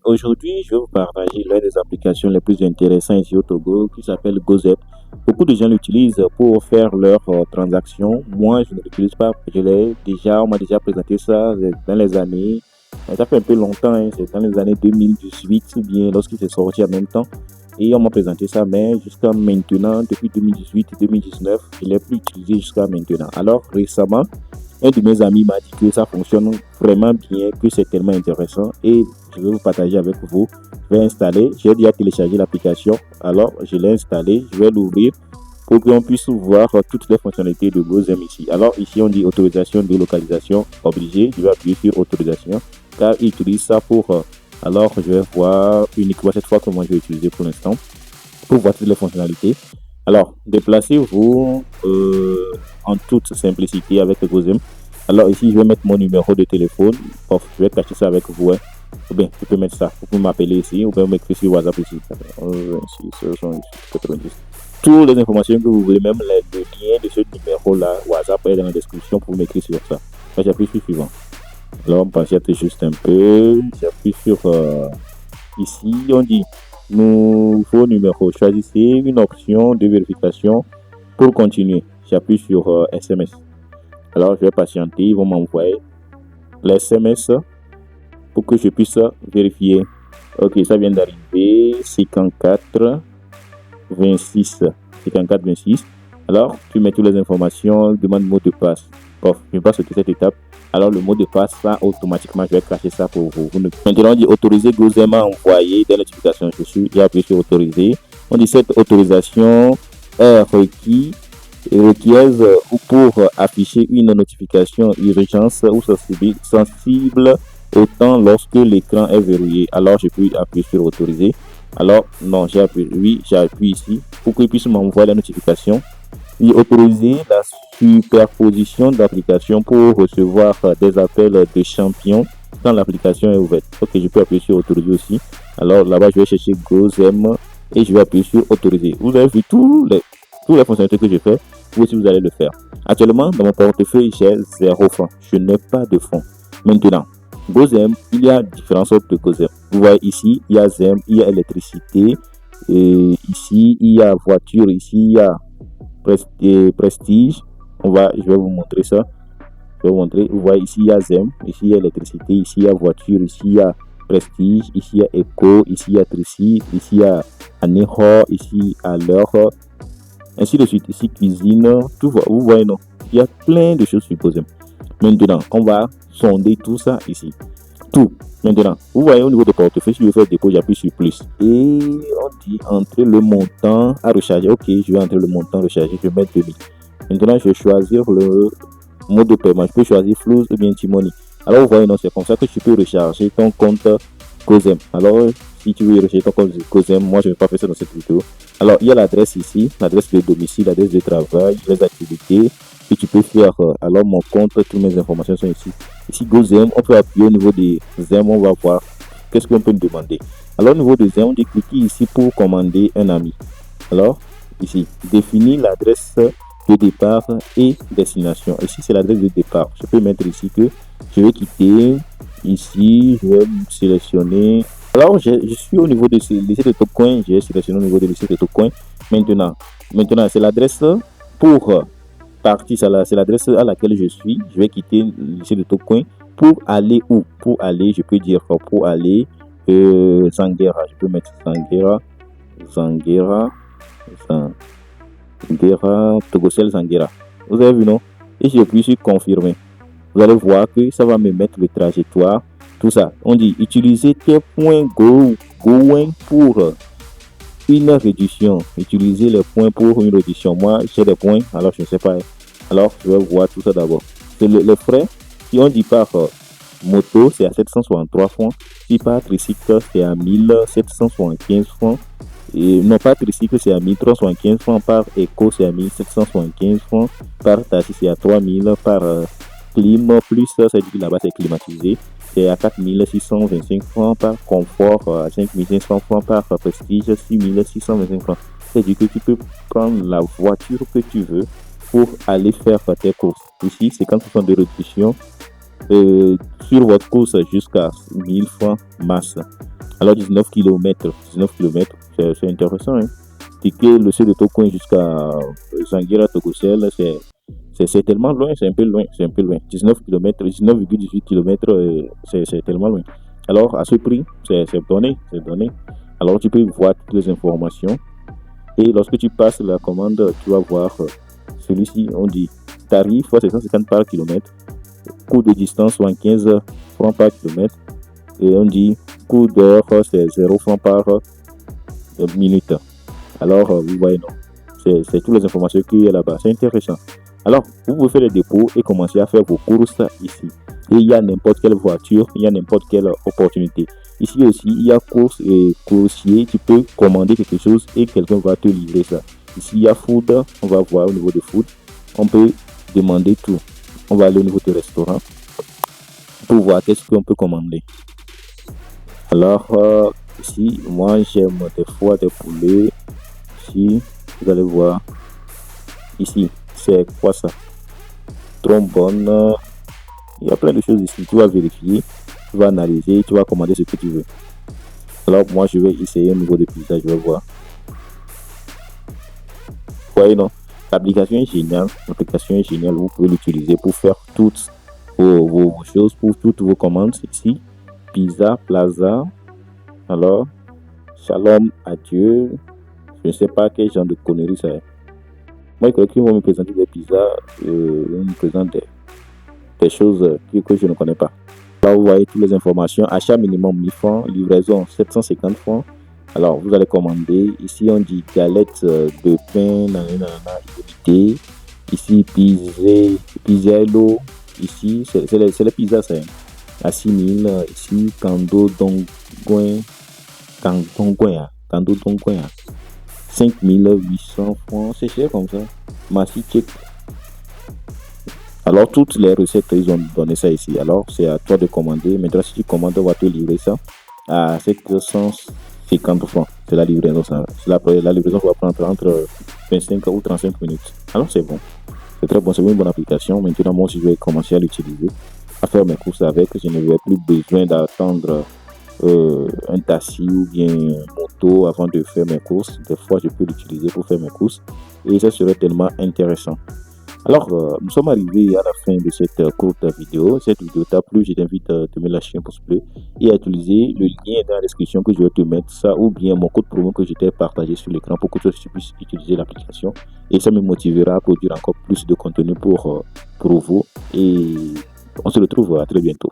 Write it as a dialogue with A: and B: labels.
A: Aujourd'hui, je vais vous partager l'une des applications les plus intéressantes ici au Togo qui s'appelle GoZep. Beaucoup de gens l'utilisent pour faire leurs transactions. Moi, je ne l'utilise pas. On m'a déjà présenté ça dans les années. Ça fait un peu longtemps, hein, c'est dans les années 2018 ou bien lorsqu'il s'est sorti en même temps. Et on m'a présenté ça, mais jusqu'à maintenant, depuis 2018 et 2019, je ne l'ai plus utilisé jusqu'à maintenant. Alors récemment, un de mes amis m'a dit que ça fonctionne vraiment bien, que c'est tellement intéressant et je vais vous partager avec vous. Je vais installer, j'ai déjà téléchargé l'application, alors je l'ai installé, je vais l'ouvrir pour qu'on puisse voir toutes les fonctionnalités de GoZem ici. Alors ici on dit autorisation de localisation obligée, je vais appuyer sur autorisation car il utilise ça pour... alors je vais voir uniquement cette fois comment je vais utiliser pour l'instant pour voir toutes les fonctionnalités. Alors, déplacez-vous en toute simplicité avec GoZem. Alors ici, je vais mettre mon numéro de téléphone. Je vais cacher ça avec vous. Hein. Ou bien, je peux mettre ça. Vous pouvez m'appeler ici ou bien m'écrire sur WhatsApp ici. 90. Toutes les informations que vous voulez, même le lien de ce numéro-là, WhatsApp est dans la description pour m'écrire sur ça. J'appuie sur suivant. Alors, on patiente juste un peu. J'appuie sur ici, on dit nouveau numéro. Choisissez une option de vérification pour continuer. J'appuie sur SMS. Alors, je vais patienter. Ils vont m'envoyer les SMS pour que je puisse vérifier. Ok, ça vient d'arriver. 54 26. 54 26. Alors, tu mets toutes les informations. Demande mot de passe. Je passe toute cette étape. Alors, le mot de passe, ça, automatiquement, je vais cacher ça pour vous. Maintenant, on dit autoriser GoZem à envoyer des notifications. J'ai appuyé sur autoriser. On dit cette autorisation est requise pour afficher une notification urgence ou sensible autant lorsque l'écran est verrouillé. Alors, je peux appuyer sur autoriser. Alors, non, j'ai appuyé, oui, j'appuie ici pour qu'il puisse m'envoyer la notification. Et autoriser la superposition d'applications pour recevoir des appels de champions quand l'application est ouverte. Ok, je peux appuyer sur autoriser aussi. Alors là-bas, je vais chercher GoZem et je vais appuyer sur autoriser. Vous avez vu toutes les fonctionnalités que je fais. Vous aussi, vous allez le faire. Actuellement, dans mon portefeuille, j'ai 0 francs. Je n'ai pas de fonds. Maintenant, GoZem, il y a différentes sortes de GoZem. Vous voyez ici, il y a Zem, il y a électricité. Et ici, il y a voiture. Ici, il y a prestige. Je vais vous montrer ça. Je vais vous montrer. Vous voyez ici il y a Zem, ici il y a électricité, ici il y a voiture, ici il y a prestige, ici il y a éco, ici il y a trici, ici il y a aného, ici à l'heure, ainsi de suite. Ici cuisine, tout vous voyez non. Il y a plein de choses supposées. Maintenant, on va sonder tout ça ici. Tout. Maintenant, vous voyez au niveau de portefeuille, si je veux faire dépôt, j'appuie sur plus. Et on dit entrer le montant à recharger. Ok, je vais entrer le montant recharger, je vais mettre 2000. Maintenant, je vais choisir le mode de paiement. Je peux choisir Flux ou bien T-Money. Alors, vous voyez, non, c'est comme ça que tu peux recharger ton compte GoZem. Alors, si tu veux recharger ton compte GoZem, moi, je ne vais pas faire ça dans cette vidéo. Alors, il y a l'adresse ici, l'adresse de domicile, l'adresse de travail, les activités que tu peux faire. Alors, mon compte, toutes mes informations sont ici. Ici, GoZem, on peut appuyer au niveau des Zem, on va voir qu'est-ce qu'on peut me demander. Alors, au niveau des Zem, on dit cliquer ici pour commander un ami. Alors, ici, définir l'adresse de départ et destination. Ici, c'est l'adresse de départ. Je peux mettre ici que je vais quitter. Ici, je vais sélectionner. Alors, je suis au niveau de lycée de Tocoin. J'ai sélectionné au niveau de lycée de Tocoin. Maintenant, c'est l'adresse pour partir. C'est l'adresse à laquelle je suis. Je vais quitter le lycée de Tocoin pour aller où? Pour aller, je peux dire pour aller Zanguera. Je peux mettre Zanguera, Togocel Zanguera. Vous avez vu, non? Et je puis sur confirmer. Vous allez voir que ça va me mettre le trajectoire. Tout ça. On dit utiliser tes points Goin pour une réduction. Utiliser les points pour une réduction. Moi, j'ai des points, alors je ne sais pas. Alors, je vais voir tout ça d'abord. Les frais, si on dit par moto, c'est à 763 francs. Si par tricycle, c'est à 1775 francs. Et non, pas tricycle, c'est à 1375 francs. Par éco, c'est à 1775 francs. Par taxi, c'est à 3000. Par clim, plus ça dit que là-bas, c'est climatisé. C'est à 4625 francs. Par confort, à 5500 francs. Par prestige, 6625 francs. C'est-à-dire que tu peux prendre la voiture que tu veux pour aller faire tes courses. Ici, c'est 50% de réduction sur votre course jusqu'à 1000 francs masse. Alors 19 km, c'est intéressant. Hein. Ticket, le seuil de Tocoin jusqu'à Zanguira, Togosel, c'est tellement loin, c'est un peu loin, 19 km, 19,18 km, c'est tellement loin. Alors, à ce prix, c'est donné. Alors, tu peux voir toutes les informations. Et lorsque tu passes la commande, tu vas voir celui-ci, on dit tarif, c'est 150 par kilomètre. Coût de distance, 15 francs par kilomètre. Et on dit coût d'heure, c'est 0 francs par minute. Alors, vous voyez, non. C'est toutes les informations qu'il y a là-bas. C'est intéressant. Alors, vous pouvez faire les dépôts et commencer à faire vos courses ici. Et il y a n'importe quelle voiture, il y a n'importe quelle opportunité. Ici aussi, il y a course et coursier. Tu peux commander quelque chose et quelqu'un va te livrer ça. Ici, il y a food. On va voir au niveau de food. On peut demander tout. On va aller au niveau du restaurant pour voir qu'est-ce qu'on peut commander. Alors, ici, moi, j'aime des fois des poulets. Ici, vous allez voir. Ici, c'est quoi ça? Trombone. Il y a plein de choses ici. Tu vas vérifier, tu vas analyser, tu vas commander ce que tu veux. Alors, moi, je vais essayer un niveau de pizza. Je vais voir. Vous voyez, non? L'application est géniale. Vous pouvez l'utiliser pour faire toutes vos choses, pour toutes vos commandes ici. Pizza, Plaza. Alors, Shalom, adieu. Je ne sais pas quel genre de conneries ça est. Moi, quelqu'un va me présenter des pizzas, ils me présentent des choses que je ne connais pas. Là, vous voyez toutes les informations. Achat minimum 1000 francs, livraison 750 francs. Alors, vous allez commander. Ici, on dit galette de pain, illimité. Ici, pizzello. Ici, c'est les pizzas, c'est à 6000. Ici, Kando Dongguin. 5800 francs, c'est cher comme ça. Massi check. Alors, toutes les recettes, ils ont donné ça ici. Alors, c'est à toi de commander. Maintenant, si tu commandes, on va te livrer ça à 750 francs. C'est la livraison. La livraison va prendre entre 25 ou 35 minutes. Alors, c'est bon. C'est très bon. C'est une bonne application. Maintenant, moi aussi, je vais commencer à l'utiliser, à faire mes courses avec. Je n'avais plus besoin d'attendre un taxi ou bien une moto avant de faire mes courses. Des fois, je peux l'utiliser pour faire mes courses et ça serait tellement intéressant. Alors, nous sommes arrivés à la fin de cette courte vidéo. Cette vidéo t'a plu, je t'invite à te mettre la chaîne pouce bleu et à utiliser le lien dans la description que je vais te mettre, ça ou bien mon code promo que je t'ai partagé sur l'écran pour que tu puisses utiliser l'application et ça me motivera à produire encore plus de contenu pour vous et on se retrouve à très bientôt.